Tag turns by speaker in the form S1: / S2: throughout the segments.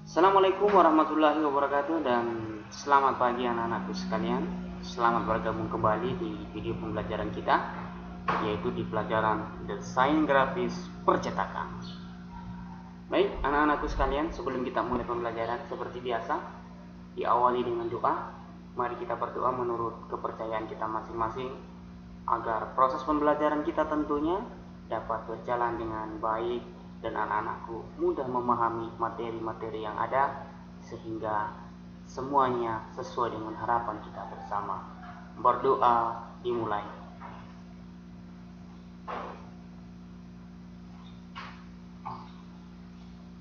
S1: Assalamualaikum warahmatullahi wabarakatuh dan selamat pagi anak-anakku sekalian. Selamat bergabung kembali di video pembelajaran kita, yaitu di pelajaran desain grafis percetakan. Baik anak-anakku sekalian, sebelum kita mulai pembelajaran seperti biasa, diawali dengan doa. Mari kita berdoa menurut kepercayaan kita masing-masing agar proses pembelajaran kita tentunya dapat berjalan dengan baik dan anak-anakku mudah memahami materi-materi yang ada sehingga semuanya sesuai dengan harapan kita bersama. Berdoa dimulai.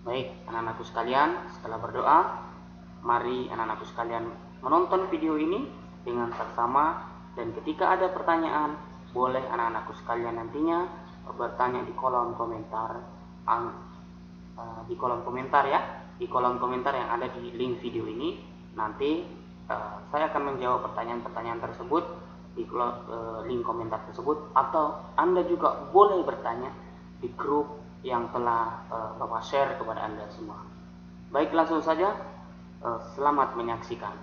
S1: Baik anak-anakku sekalian, setelah berdoa, mari anak-anakku sekalian menonton video ini dengan seksama, dan ketika ada pertanyaan boleh anak-anakku sekalian nantinya bertanya di kolom komentar ya, di kolom komentar yang ada di link video ini. Nanti saya akan menjawab pertanyaan-pertanyaan tersebut di link komentar tersebut, atau Anda juga boleh bertanya di grup yang telah Bapak share kepada Anda semua. Baik, langsung saja, selamat menyaksikan.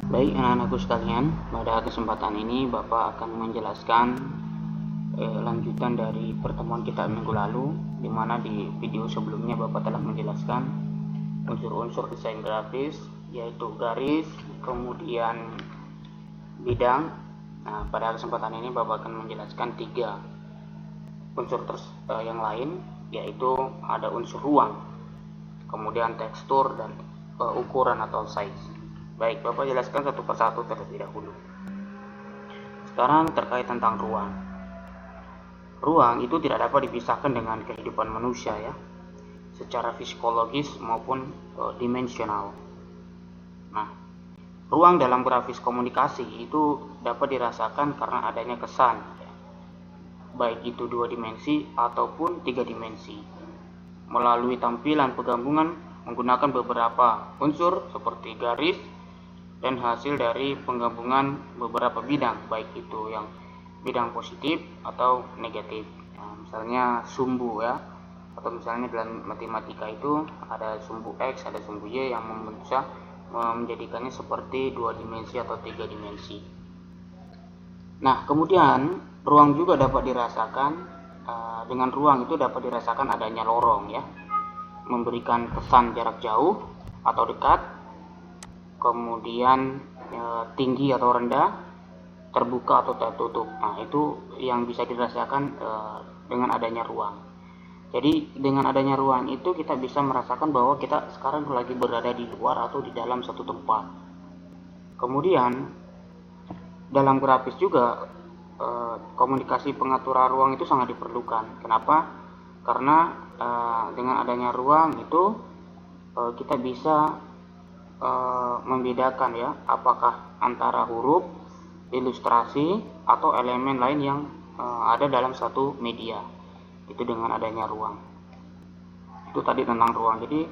S1: Baik anak-anakku sekalian, pada kesempatan ini Bapak akan menjelaskan lanjutan dari pertemuan kita minggu lalu, di mana di video sebelumnya Bapak telah menjelaskan unsur-unsur desain grafis, yaitu garis, kemudian bidang. Nah, pada kesempatan ini Bapak akan menjelaskan 3 unsur yang lain, yaitu ada unsur ruang, kemudian tekstur, dan ukuran atau size. Baik, Bapak jelaskan satu persatu terlebih dahulu. Sekarang terkait tentang ruang. Ruang itu tidak dapat dipisahkan dengan kehidupan manusia ya, secara psikologis maupun dimensional. Nah, ruang dalam grafis komunikasi itu dapat dirasakan karena adanya kesan, baik itu 2 dimensi ataupun 3 dimensi, melalui tampilan penggabungan menggunakan beberapa unsur seperti garis dan hasil dari penggabungan beberapa bidang, baik itu yang bidang positif atau negatif. Nah, misalnya sumbu ya, atau misalnya dalam matematika itu ada sumbu X, ada sumbu Y yang bisa menjadikannya seperti 2 dimensi atau 3 dimensi. Nah, kemudian ruang juga dapat dirasakan, dengan ruang itu dapat dirasakan adanya lorong ya, memberikan kesan jarak jauh atau dekat, kemudian tinggi atau rendah, terbuka atau tertutup. Nah, itu yang bisa dirasakan dengan adanya ruang. Jadi dengan adanya ruang itu kita bisa merasakan bahwa kita sekarang lagi berada di luar atau di dalam suatu tempat. Kemudian dalam grafis juga komunikasi pengaturan ruang itu sangat diperlukan. Kenapa? Karena dengan adanya ruang itu kita bisa membedakan ya, apakah antara huruf, ilustrasi, atau elemen lain yang ada dalam satu media. Itu dengan adanya ruang. Itu tadi tentang ruang. Jadi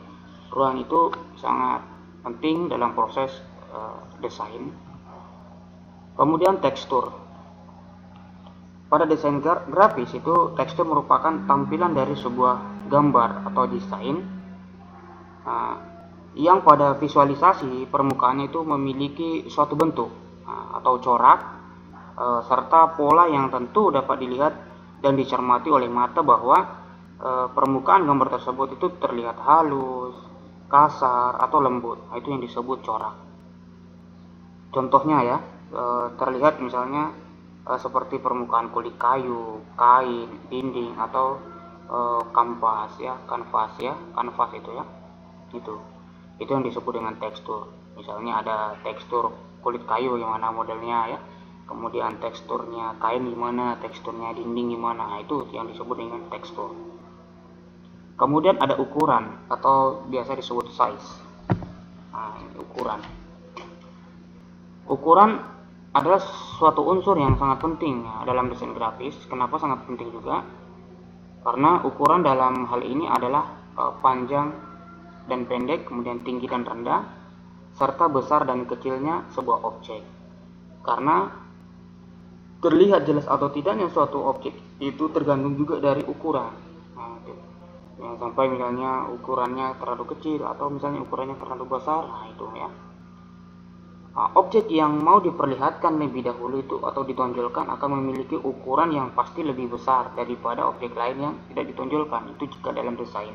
S1: ruang itu sangat penting dalam proses desain. Kemudian tekstur. Pada desain grafis itu tekstur merupakan tampilan dari sebuah gambar atau desain yang pada visualisasi permukaannya itu memiliki suatu bentuk atau corak serta pola yang tentu dapat dilihat dan dicermati oleh mata bahwa permukaan gambar tersebut itu terlihat halus, kasar, atau lembut. Itu yang disebut corak. Contohnya ya, terlihat misalnya seperti permukaan kulit kayu, kain, dinding, atau kanvas itu ya. Itu yang disebut dengan tekstur. Misalnya ada tekstur kulit kayu yang mana modelnya ya, kemudian teksturnya kain gimana, teksturnya dinding gimana. Nah, itu yang disebut dengan tekstur. Kemudian ada ukuran atau biasa disebut size. Nah, ukuran adalah suatu unsur yang sangat penting dalam desain grafis. Kenapa sangat penting juga? Karena ukuran dalam hal ini adalah panjang dan pendek, kemudian tinggi dan rendah, serta besar dan kecilnya sebuah objek. Karena terlihat jelas atau tidaknya suatu objek itu tergantung juga dari ukuran. Nah, Jangan sampai misalnya ukurannya terlalu kecil atau misalnya ukurannya terlalu besar. Nah itu ya. Objek yang mau diperlihatkan lebih dahulu itu atau ditonjolkan akan memiliki ukuran yang pasti lebih besar daripada objek lain yang tidak ditonjolkan. Itu jika dalam desain.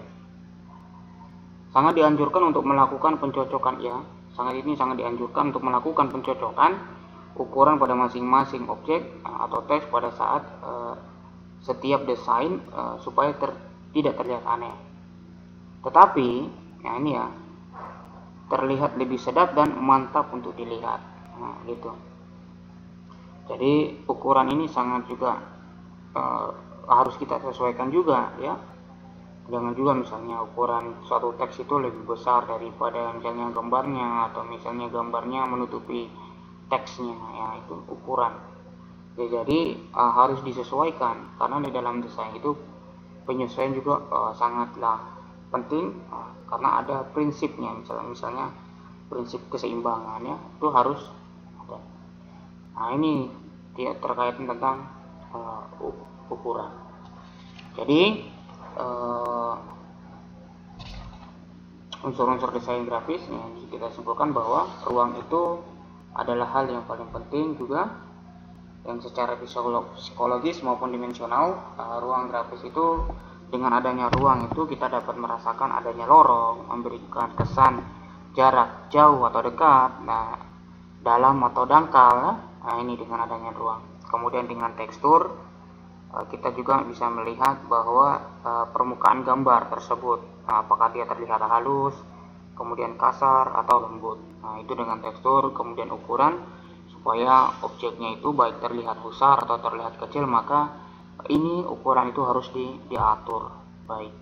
S1: Sangat dianjurkan untuk melakukan pencocokan ya. Sangat dianjurkan untuk melakukan pencocokan ukuran pada masing-masing objek atau teks pada saat setiap desain supaya tidak terlihat aneh. Tetapi ya ini ya, terlihat lebih sedap dan mantap untuk dilihat. Nah, gitu. Jadi ukuran ini sangat juga harus kita sesuaikan juga ya. Jangan juga misalnya ukuran suatu teks itu lebih besar daripada misalnya gambarnya, atau misalnya gambarnya menutupi teksnya, ya itu ukuran. Ya, jadi harus disesuaikan, karena di dalam desain itu penyesuaian juga sangatlah penting, karena ada prinsipnya, misalnya prinsip keseimbangan ya, itu harus ada. Nah ini terkait tentang ukuran. Jadi unsur-unsur desain grafis yang kita simpulkan bahwa ruang itu adalah hal yang paling penting juga, yang secara psikologis maupun dimensional. Ruang grafis itu, dengan adanya ruang itu kita dapat merasakan adanya lorong, memberikan kesan jarak jauh atau dekat, dalam atau dangkal. Nah ini dengan adanya ruang. Kemudian dengan tekstur, kita juga bisa melihat bahwa permukaan gambar tersebut, apakah dia terlihat halus, kemudian kasar atau lembut. Nah itu dengan tekstur. Kemudian ukuran, supaya objeknya itu baik terlihat besar atau terlihat kecil, maka ini ukuran itu harus diatur baik.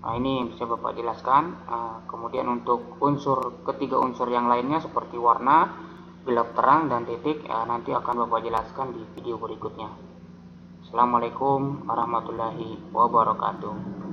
S1: Nah ini bisa Bapak jelaskan. Kemudian untuk ketiga unsur yang lainnya seperti warna, gelap terang, dan titik, nanti akan Bapak jelaskan di video berikutnya. Assalamualaikum warahmatullahi wabarakatuh.